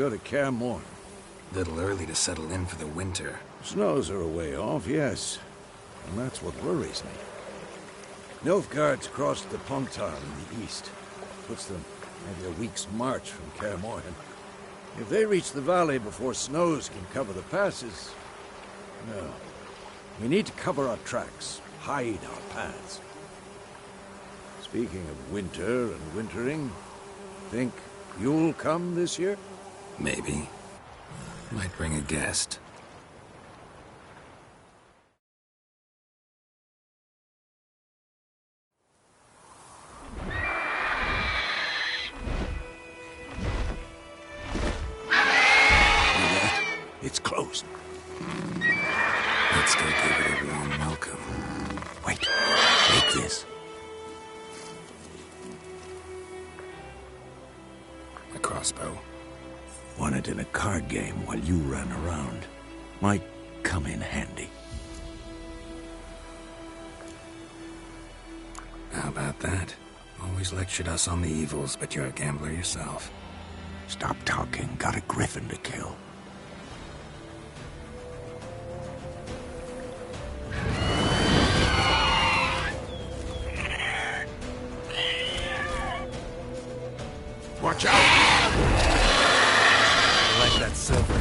go to Kaer Morhen. Little early to settle in for the winter. Snows are a way off, yes. And that's what worries me. Nilfgaard's crossed the Pontar in the east. Puts them maybe a week's march from Kaer Morhen. If they reach the valley before snows can cover the passes... No. We need to cover our tracks, hide our paths. Speaking of winter and wintering, think you'll come this year? Maybe. Might bring a guest. It's closed. Let's go give it a warm welcome. Wait, take this. A crossbow. Won it in a card game while you ran around. Might come in handy. How about that? Always lectured us on the evils, but you're a gambler yourself. Stop talking. Got a griffin to kill. Watch out! I like that silver.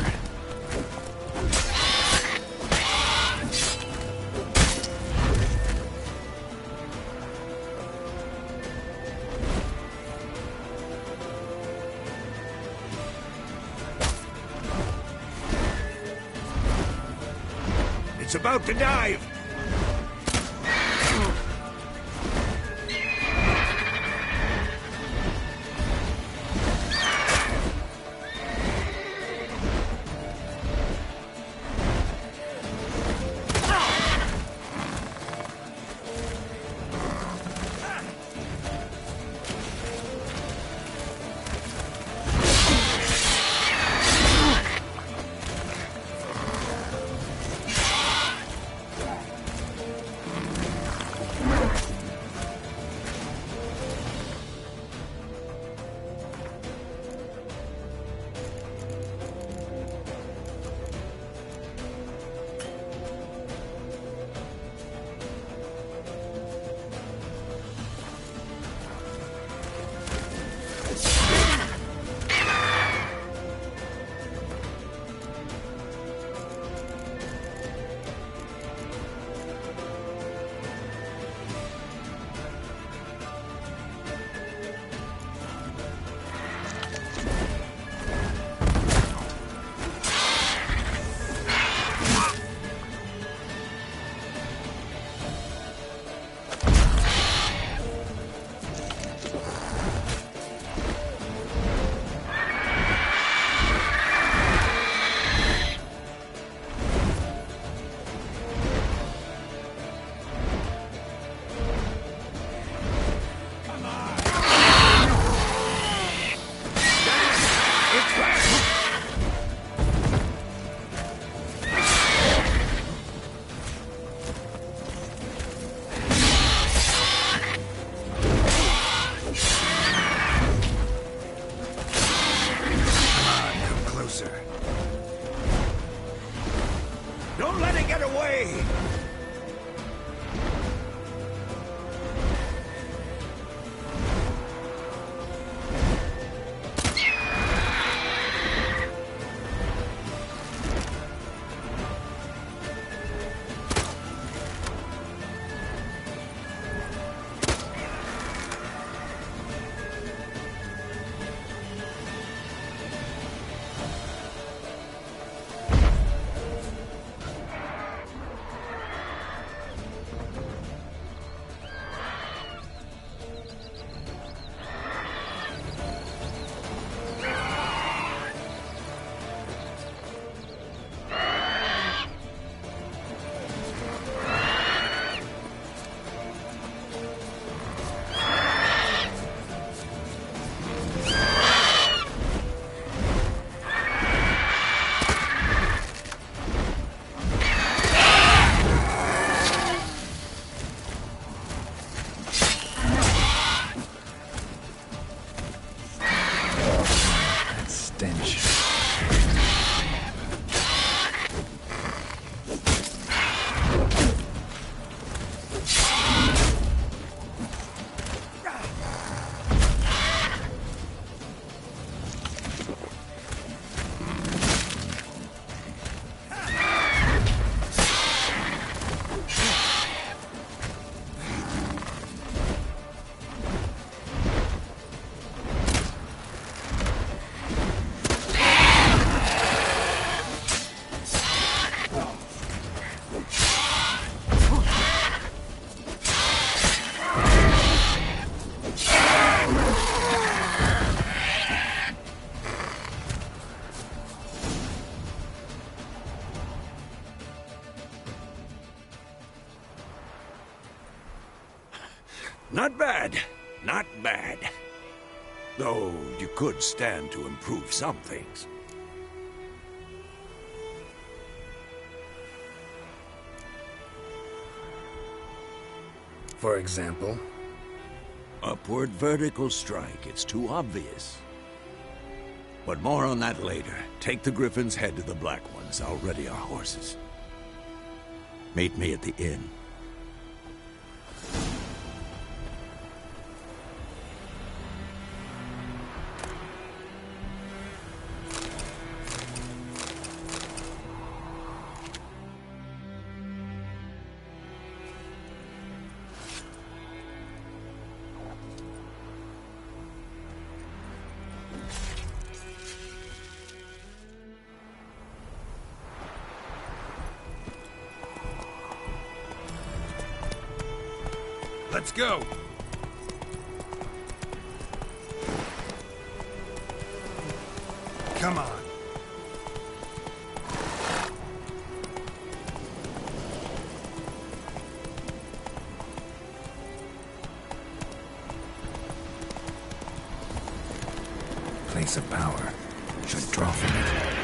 It's about to dive! Not bad. Not bad. Though you could stand to improve some things. For example? Upward vertical strike. It's too obvious. But more on that later. Take the Griffin's head to the Black Ones. I'll ready our horses. Meet me at the inn. Let's go! Come on. Place of power. Should draw from it.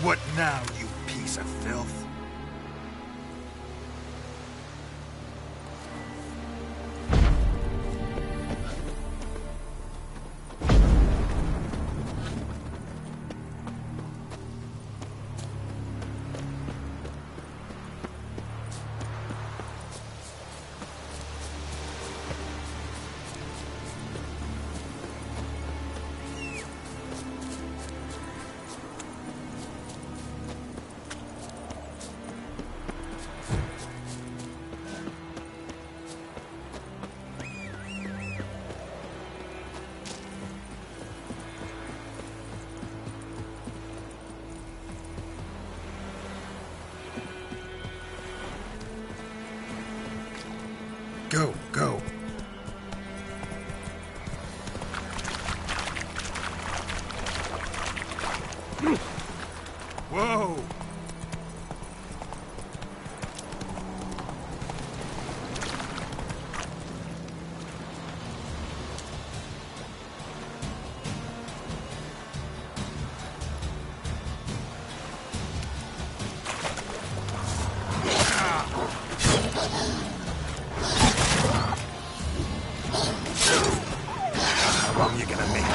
What now, you piece of filth? Go, go. Whoa! How long you gonna make it?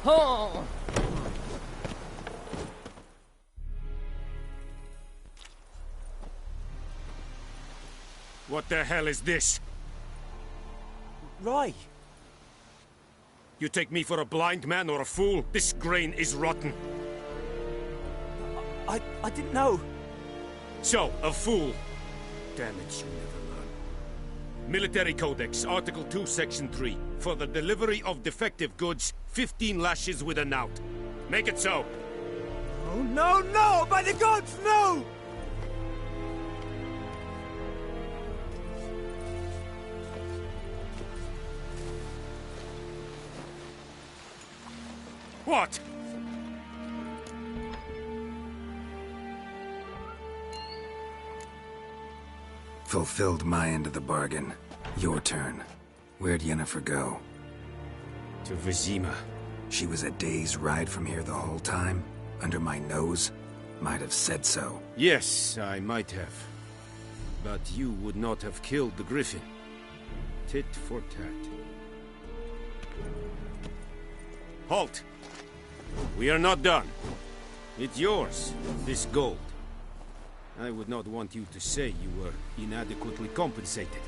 Oh! What the hell is this? Rye! You take me for a blind man or a fool? This grain is rotten. I didn't know. So, a fool. Damn it, you never learn. Military Codex, Article 2, Section 3. For the delivery of defective goods, 15 lashes with a knout. Make it so. Oh, no, no! By the gods, no! What? Fulfilled my end of the bargain. Your turn. Where'd Yennefer go? To Vizima. She was a day's ride from here the whole time? Under my nose? Might have said so. Yes, I might have. But you would not have killed the griffin. Tit for tat. Halt! We are not done. It's yours, this gold. I would not want you to say you were inadequately compensated.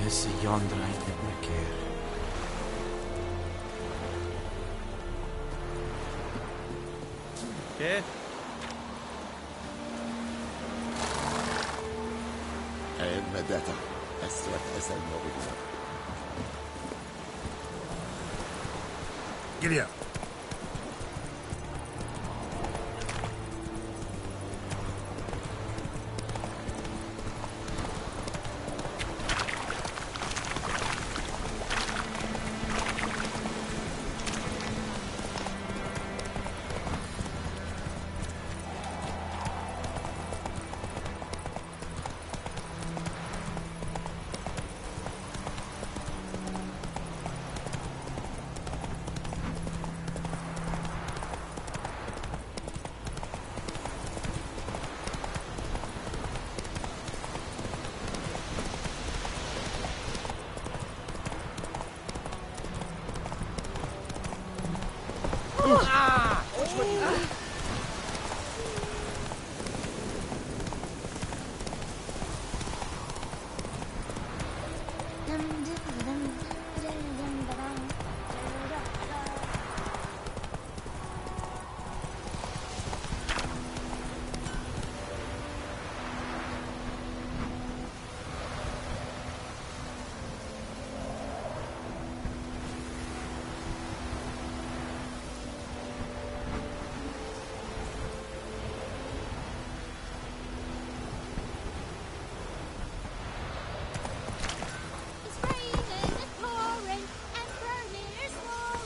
Is yonder uit met mijn keer. Here? Vendetta. Ez egy mobil. Giddy up.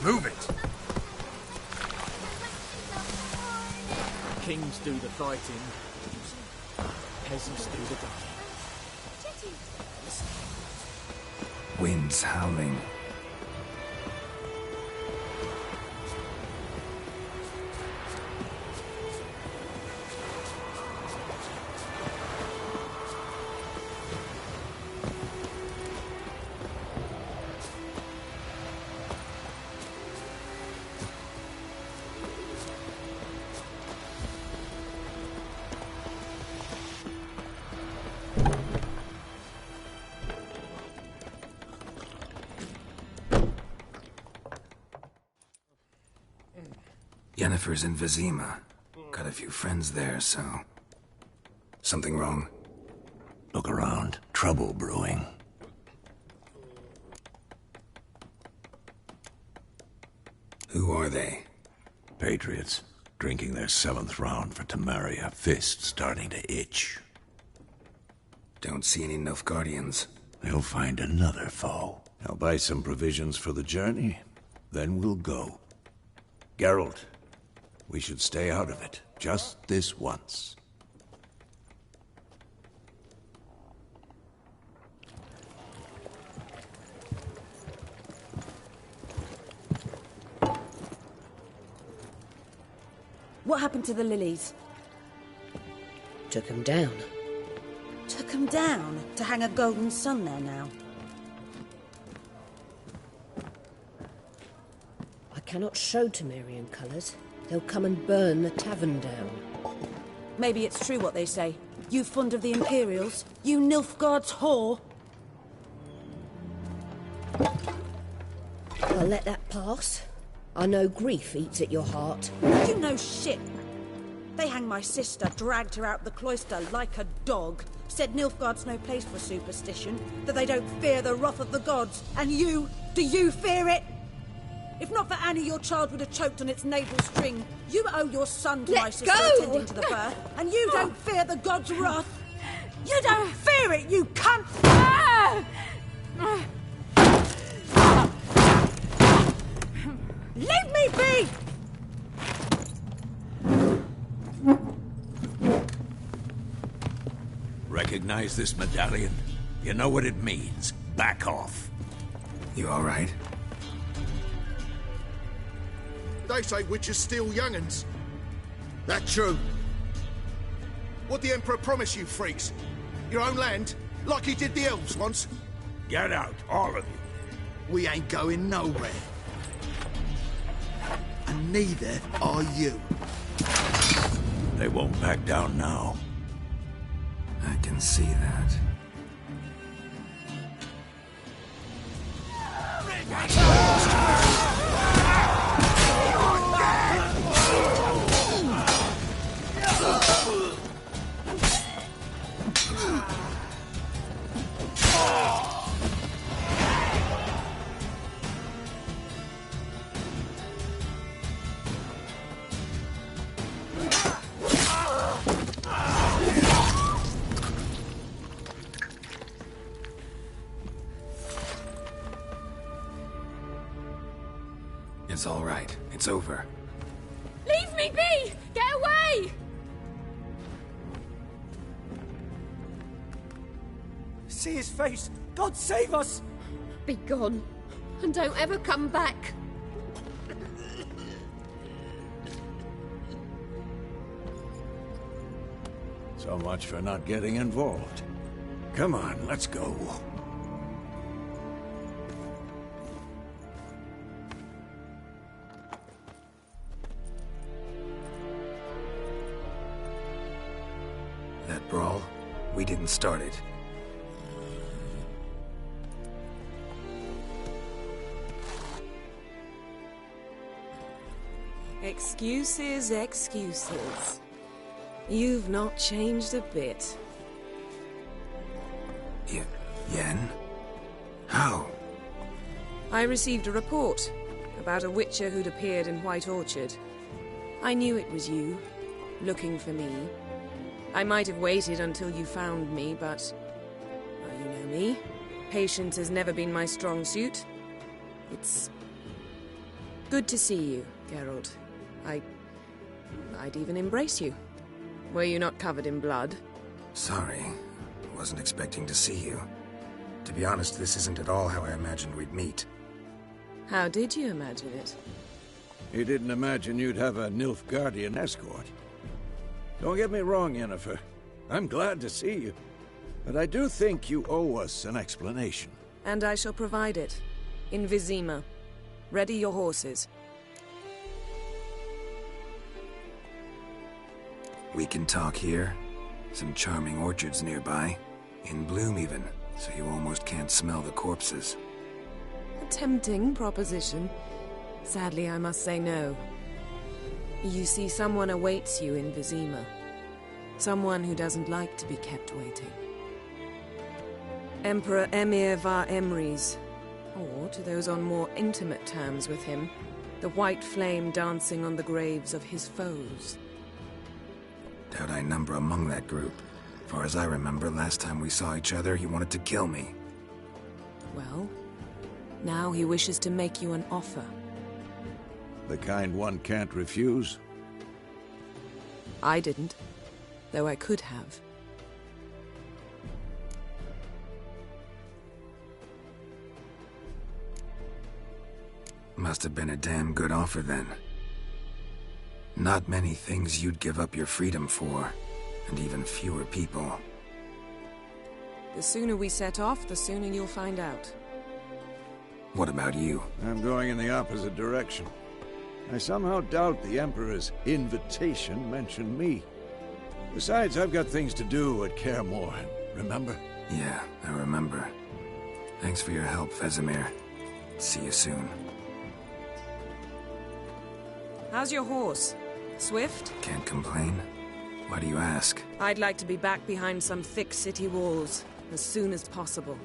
Move it! Kings do the fighting. Peasants do the dying. Winds howling. Yennefer's in Vizima. Got a few friends there, so... Something wrong? Look around. Trouble brewing. Who are they? Patriots. Drinking their 7th round for Tamaria. Fist starting to itch. Don't see any Nilfgaardians. They'll find another foe. I'll buy some provisions for the journey. then we'll go. Geralt, we should stay out of it, just this once. What happened to the lilies? Took him down. Took them down to hang a golden sun there now. I cannot show Temerian colours. They'll come and burn the tavern down. Maybe it's true what they say. You fond of the Imperials? You Nilfgaard's whore? I'll let that pass. I know grief eats at your heart. You know shit. They hanged my sister, dragged her out the cloister like a dog. Said Nilfgaard's no place for superstition, that they don't fear the wrath of the gods. And you, do you fear it? If not for Annie, your child would have choked on its navel string. You owe your son to my sister attending to the birth, and you don't fear the gods' wrath. You don't fear it, you cunt! Leave me be! Recognize this medallion? You know what it means. Back off. You all right? They say witches steal young'uns. That true? What the Emperor promise you, freaks? Your own land? Like he did the elves once? Get out, all of you. We ain't going nowhere. And neither are you. They won't back down now. I can see that. It's all right. It's over. Leave me be! Get away! See his face! God save us! Be gone. And don't ever come back. So much for not getting involved. Come on, let's go. That brawl, we didn't start it. Excuses, excuses. You've not changed a bit. Yen? How? I received a report about a witcher who'd appeared in White Orchard. I knew it was you, looking for me. I might have waited until you found me, but... well, you know me. Patience has never been my strong suit. It's... good to see you, Geralt. I'd even embrace you. Were you not covered in blood? Sorry. Wasn't expecting to see you. To be honest, this isn't at all how I imagined we'd meet. How did you imagine it? You didn't imagine you'd have a Nilfgaardian escort. Don't get me wrong, Yennefer. I'm glad to see you. But I do think you owe us an explanation. And I shall provide it. In Vizima. Ready your horses. We can talk here. Some charming orchards nearby. In bloom even, so you almost can't smell the corpses. A tempting proposition. Sadly, I must say no. You see, someone awaits you in Vizima. Someone who doesn't like to be kept waiting. Emperor Emir var Emrys. Or, to those on more intimate terms with him, the white flame dancing on the graves of his foes. Doubt I number among that group. Far as I remember, last time we saw each other, he wanted to kill me. Well, now he wishes to make you an offer. The kind one can't refuse? I didn't, though I could have. Must have been a damn good offer then. Not many things you'd give up your freedom for, and even fewer people. The sooner we set off, the sooner you'll find out. What about you? I'm going in the opposite direction. I somehow doubt the Emperor's invitation mentioned me. Besides, I've got things to do at Kaer Morhen, remember? Yeah, I remember. Thanks for your help, Vesemir. See you soon. How's your horse? Swift? Can't complain. Why do you ask? I'd like to be back behind some thick city walls as soon as possible.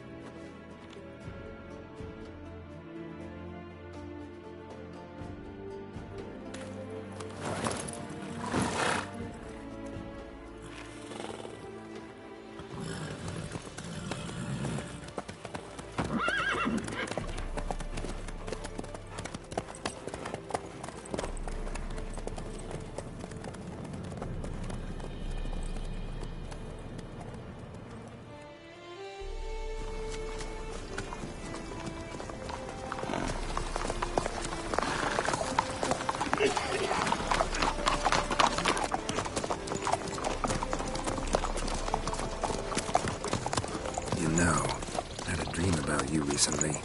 Recently.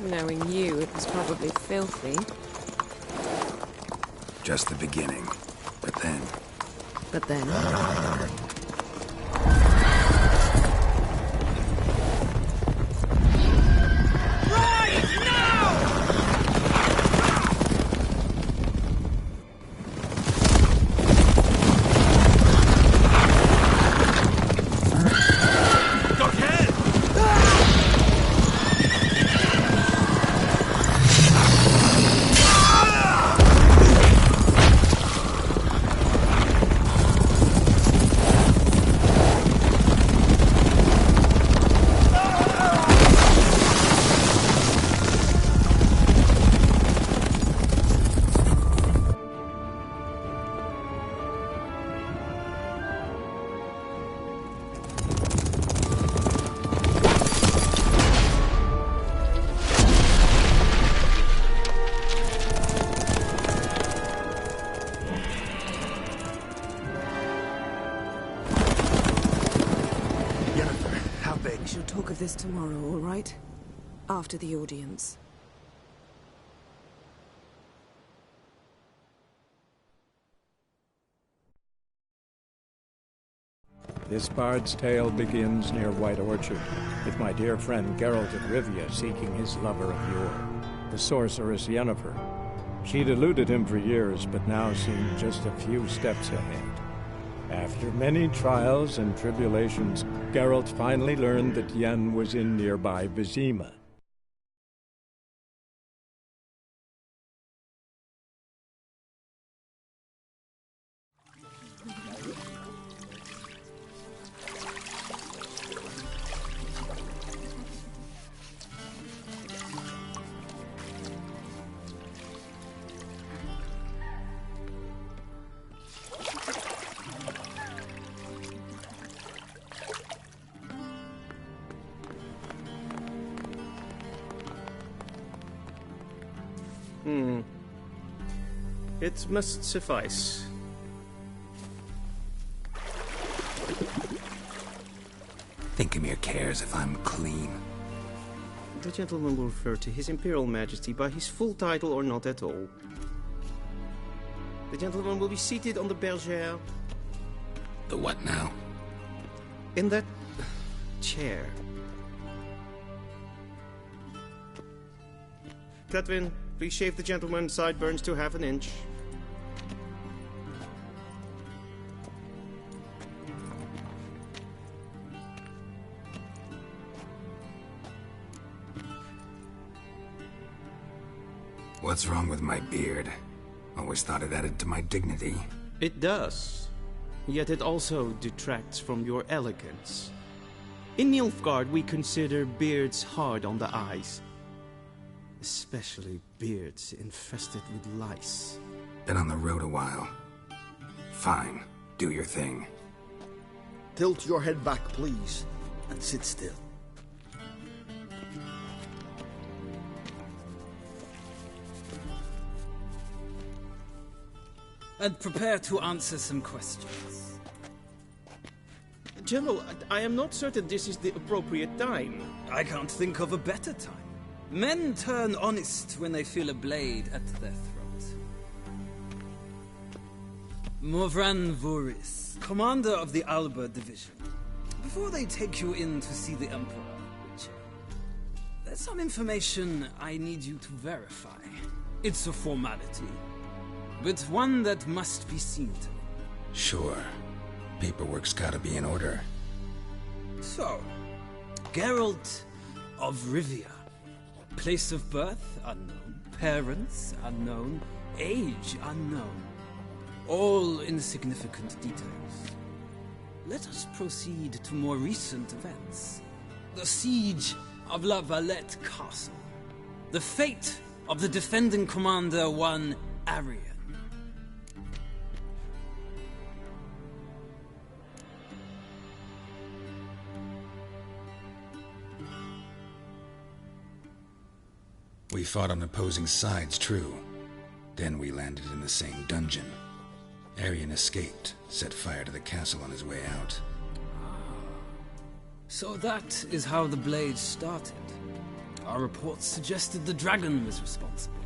Knowing you, it was probably filthy. Just the beginning. But then... But then... this tomorrow, all right? After the audience. This bard's tale begins near White Orchard, with my dear friend Geralt of Rivia seeking his lover of yore, the sorceress Yennefer. She'd eluded him for years, but now seemed just a few steps ahead. After many trials and tribulations, Geralt finally learned that Yen was in nearby Vizima. It must suffice. Thinkamere cares if I'm clean. The gentleman will refer to His Imperial Majesty by his full title or not at all. The gentleman will be seated on the bergère. The what now? In that chair. Cletwin, please shave the gentleman's sideburns to half an inch. What's wrong with my beard? Always thought it added to my dignity. It does. Yet it also detracts from your elegance. In Nilfgaard, we consider beards hard on the eyes. Especially beards infested with lice. Been on the road a while. Fine, do your thing. Tilt your head back, please, and sit still. And prepare to answer some questions. General, I am not certain this is the appropriate time. I can't think of a better time. Men turn honest when they feel a blade at their throat. Morvran Voris, commander of the Alba Division. Before they take you in to see the Emperor, Witcher, there's some information I need you to verify. It's a formality, but one that must be seen to. Sure. Paperwork's gotta be in order. So, Geralt of Rivia. Place of birth, unknown. Parents, unknown. Age, unknown. All insignificant details. Let us proceed to more recent events. The siege of La Valette Castle. The fate of the defending commander, one Arian. We fought on opposing sides, true. Then we landed in the same dungeon. Arian escaped, set fire to the castle on his way out. So that is how the blade started. Our reports suggested the dragon was responsible.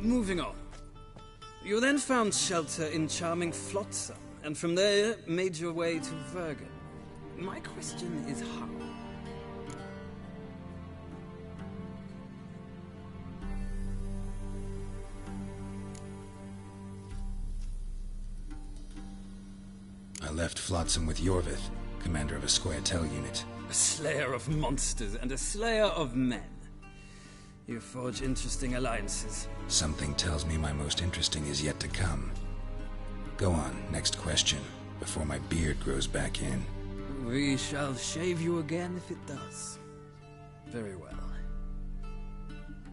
Moving on. You then found shelter in charming Flotsam, and from there made your way to Vergen. My question is how? I left Flotsam with Yorvith, commander of a Scoia'tael unit. A slayer of monsters and a slayer of men. You forge interesting alliances. Something tells me my most interesting is yet to come. Go on, next question, before my beard grows back in. We shall shave you again if it does. Very well.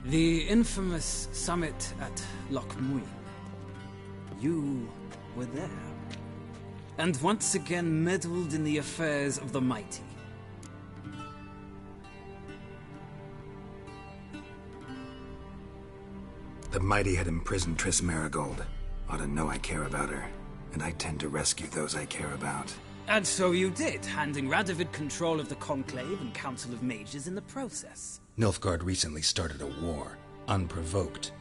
The infamous summit at Loch Muin. You were there. And once again meddled in the affairs of the mighty. The mighty had imprisoned Triss Marigold. Ought to know I care about her, and I tend to rescue those I care about. And so you did, handing Radovid control of the Conclave and Council of Mages in the process. Nilfgaard recently started a war, unprovoked.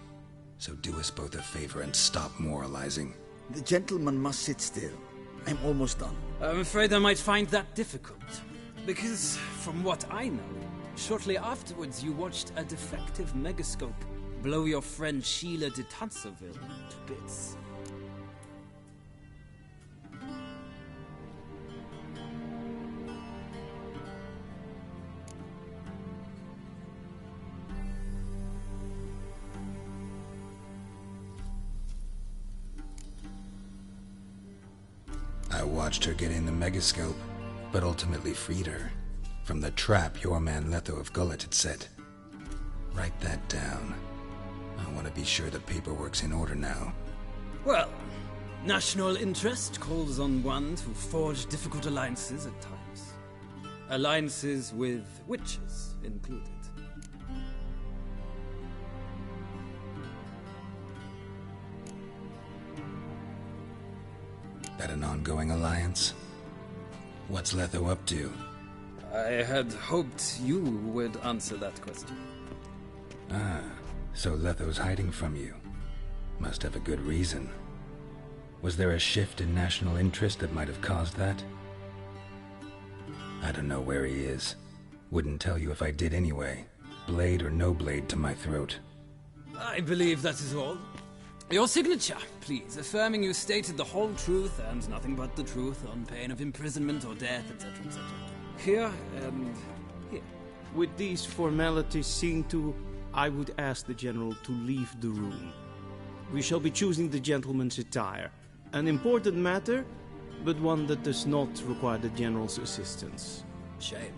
So do us both a favor and stop moralizing. The gentleman must sit still. I'm almost done. I'm afraid I might find that difficult. Because, from what I know, shortly afterwards you watched a defective megascope blow your friend Sheila de Tanserville to bits. I watched her get in the megascope, but ultimately freed her from the trap your man Letho of Gullet had set. Write that down. I want to be sure the paperwork's in order now. Well, national interest calls on one to forge difficult alliances at times. Alliances with witches included. That an ongoing alliance? What's Letho up to? I had hoped you would answer that question. Ah, so Letho's hiding from you. Must have a good reason. Was there a shift in national interest that might have caused that? I don't know where he is. Wouldn't tell you if I did anyway. Blade or no blade to my throat. I believe that is all. Your signature, please, affirming you stated the whole truth and nothing but the truth on pain of imprisonment or death, etc., etc. Here and here. With these formalities seen to, I would ask the General to leave the room. We shall be choosing the gentleman's attire. An important matter, but one that does not require the General's assistance. Shame.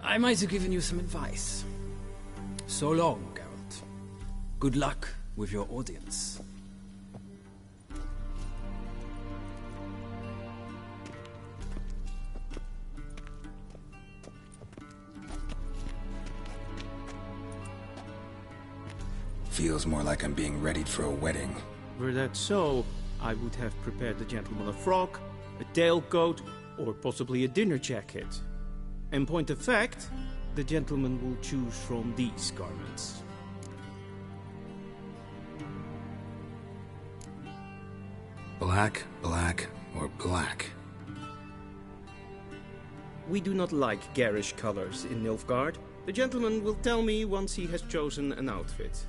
I might have given you some advice. So long, Geralt. Good luck with your audience. Feels more like I'm being readied for a wedding. Were that so, I would have prepared the gentleman a frock, a tailcoat, or possibly a dinner jacket. In point of fact, the gentleman will choose from these garments. Black, black, or black? We do not like garish colors in Nilfgaard. The gentleman will tell me once he has chosen an outfit.